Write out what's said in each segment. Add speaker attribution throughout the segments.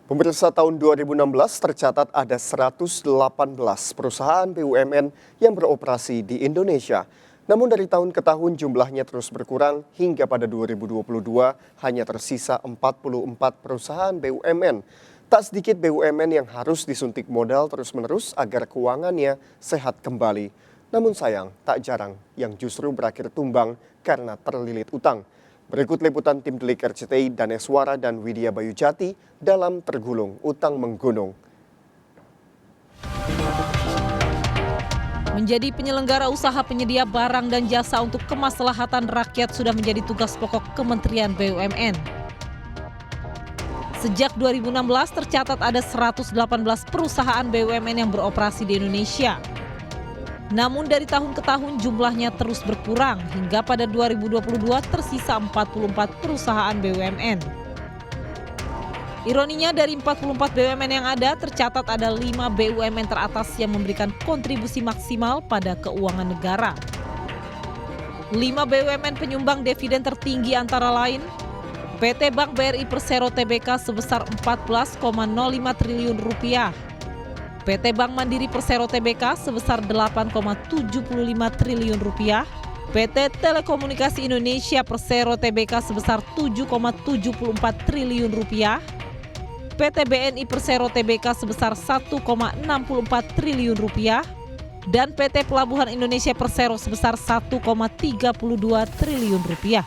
Speaker 1: Pemirsa, tahun 2016 tercatat ada 118 perusahaan BUMN yang beroperasi di Indonesia. Namun dari tahun ke tahun jumlahnya terus berkurang hingga pada 2022 hanya tersisa 44 perusahaan BUMN. Tak sedikit BUMN yang harus disuntik modal terus-menerus agar keuangannya sehat kembali. Namun sayang, tak jarang yang justru berakhir tumbang karena terlilit utang. Berikut liputan tim Delik RCTI Daneswara dan Widya Bayu Jati dalam Tergulung Utang Menggunung.
Speaker 2: Menjadi penyelenggara usaha penyedia barang dan jasa untuk kemaslahatan rakyat sudah menjadi tugas pokok Kementerian BUMN. Sejak 2016 tercatat ada 118 perusahaan BUMN yang beroperasi di Indonesia. Namun dari tahun ke tahun jumlahnya terus berkurang hingga pada 2022 tersisa 44 perusahaan BUMN. Ironinya dari 44 BUMN yang ada tercatat ada 5 BUMN teratas yang memberikan kontribusi maksimal pada keuangan negara. 5 BUMN penyumbang dividen tertinggi antara lain PT Bank BRI Persero Tbk sebesar 14,05 triliun rupiah. PT Bank Mandiri Persero Tbk sebesar 8,75 triliun rupiah, PT Telekomunikasi Indonesia Persero Tbk sebesar 7,74 triliun rupiah, PT BNI Persero Tbk sebesar 1,64 triliun rupiah, dan PT Pelabuhan Indonesia Persero sebesar 1,32 triliun rupiah.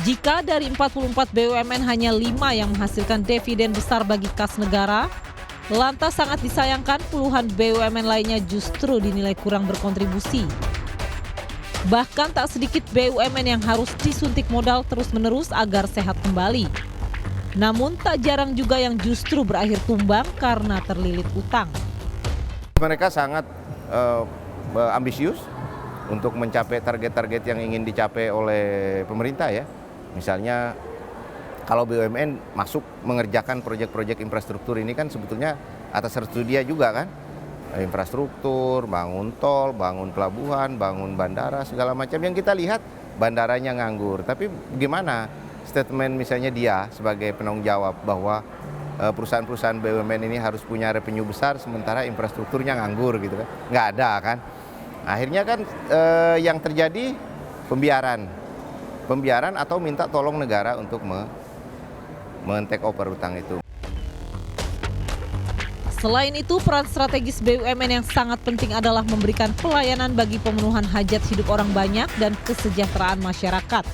Speaker 2: Jika dari 44 BUMN hanya 5 yang menghasilkan dividen besar bagi kas negara, lantas sangat disayangkan puluhan BUMN lainnya justru dinilai kurang berkontribusi. Bahkan tak sedikit BUMN yang harus disuntik modal terus-menerus agar sehat kembali. Namun tak jarang juga yang justru berakhir tumbang karena terlilit utang.
Speaker 3: Mereka sangat ambisius untuk mencapai target-target yang ingin dicapai oleh pemerintah ya. Misalnya kalau BUMN masuk mengerjakan proyek-proyek infrastruktur ini kan sebetulnya atas restu dia juga kan. Infrastruktur, bangun tol, bangun pelabuhan, bangun bandara, segala macam. Yang kita lihat bandaranya nganggur. Tapi gimana statement misalnya dia sebagai penanggung jawab bahwa perusahaan-perusahaan BUMN ini harus punya revenue besar sementara infrastrukturnya nganggur gitu kan. Nggak ada kan. Akhirnya kan yang terjadi pembiaran atau minta tolong negara untuk men-take over utang itu.
Speaker 2: Selain itu, peran strategis BUMN yang sangat penting adalah memberikan pelayanan bagi pemenuhan hajat hidup orang banyak dan kesejahteraan masyarakat,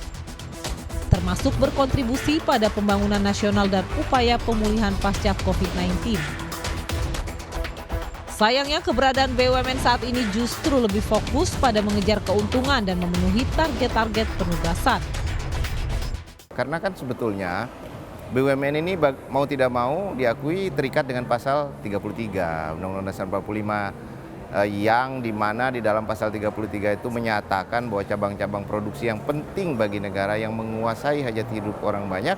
Speaker 2: termasuk berkontribusi pada pembangunan nasional dan upaya pemulihan pasca COVID-19. Sayangnya keberadaan BUMN saat ini justru lebih fokus pada mengejar keuntungan dan memenuhi target-target penugasan.
Speaker 3: Karena kan sebetulnya BUMN ini mau tidak mau diakui terikat dengan pasal 33 Undang-Undang Dasar 45 yang dimana di dalam pasal 33 itu menyatakan bahwa cabang-cabang produksi yang penting bagi negara yang menguasai hajat hidup orang banyak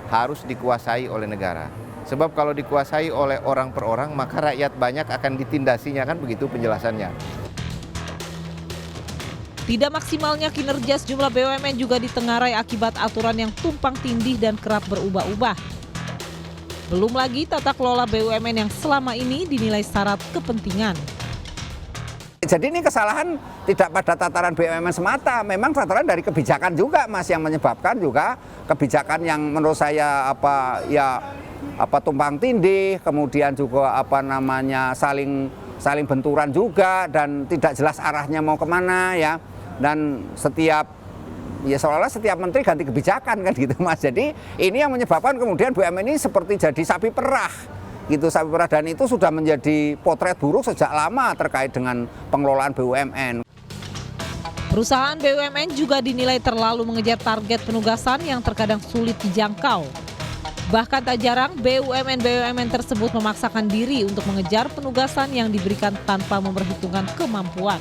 Speaker 3: harus dikuasai oleh negara. Sebab kalau dikuasai oleh orang per orang maka rakyat banyak akan ditindasinya, kan begitu penjelasannya.
Speaker 2: Tidak maksimalnya kinerja sejumlah BUMN juga ditengarai akibat aturan yang tumpang tindih dan kerap berubah-ubah. Belum lagi tata kelola BUMN yang selama ini dinilai syarat kepentingan.
Speaker 4: Jadi ini kesalahan tidak pada tataran BUMN semata, memang tataran dari kebijakan juga Mas yang menyebabkan juga kebijakan yang menurut saya tumpang tindih, kemudian juga saling benturan juga dan tidak jelas arahnya mau kemana ya. Dan seolah-olah setiap menteri ganti kebijakan kan gitu Mas. Jadi ini yang menyebabkan kemudian BUMN ini seperti jadi sapi perah gitu, sapi perah, dan itu sudah menjadi potret buruk sejak lama terkait dengan pengelolaan BUMN.
Speaker 2: Perusahaan BUMN juga dinilai terlalu mengejar target penugasan yang terkadang sulit dijangkau. Bahkan tak jarang BUMN tersebut memaksakan diri untuk mengejar penugasan yang diberikan tanpa memperhitungkan kemampuan.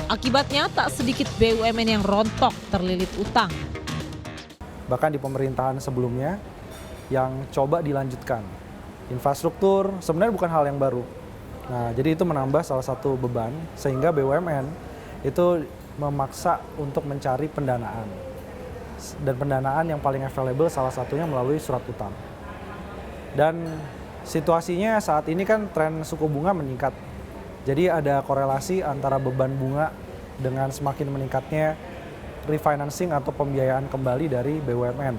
Speaker 2: Akibatnya tak sedikit BUMN yang rontok terlilit utang.
Speaker 5: Bahkan di pemerintahan sebelumnya yang coba dilanjutkan. Infrastruktur sebenarnya bukan hal yang baru. Nah, jadi itu menambah salah satu beban sehingga BUMN itu memaksa untuk mencari pendanaan. dan pendanaan yang paling available salah satunya melalui surat utang. Dan situasinya saat ini kan tren suku bunga meningkat. Jadi ada korelasi antara beban bunga dengan semakin meningkatnya refinancing atau pembiayaan kembali dari BUMN.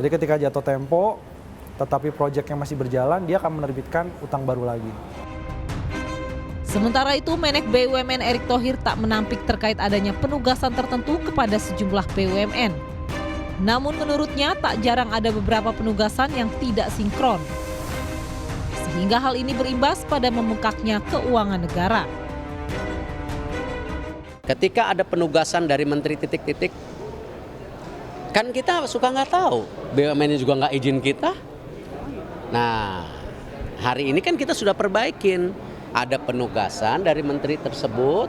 Speaker 5: Jadi ketika jatuh tempo, tetapi proyeknya masih berjalan, dia akan menerbitkan utang baru lagi.
Speaker 2: Sementara itu, Menek BUMN Erick Thohir tak menampik terkait adanya penugasan tertentu kepada sejumlah BUMN. Namun menurutnya tak jarang ada beberapa penugasan yang tidak sinkron. Sehingga hal ini berimbas pada membengkaknya keuangan negara.
Speaker 6: Ketika ada penugasan dari menteri titik-titik, kan kita suka nggak tahu, BUMN juga nggak izin kita. Nah, hari ini kan kita sudah perbaikin, ada penugasan dari menteri tersebut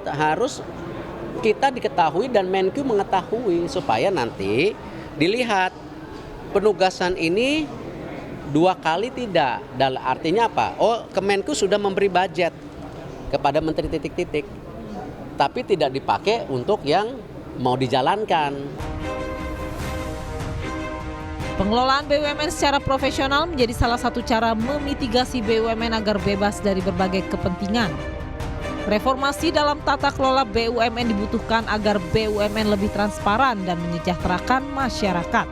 Speaker 6: harus kita diketahui dan Menq mengetahui supaya nanti dilihat penugasan ini 2 kali tidak. Dan artinya apa? Oh, Kemenq sudah memberi budget kepada menteri titik-titik, tapi tidak dipakai untuk yang mau dijalankan.
Speaker 2: Pengelolaan BUMN secara profesional menjadi salah satu cara memitigasi BUMN agar bebas dari berbagai kepentingan. Reformasi dalam tata kelola BUMN dibutuhkan agar BUMN lebih transparan dan menyejahterakan masyarakat.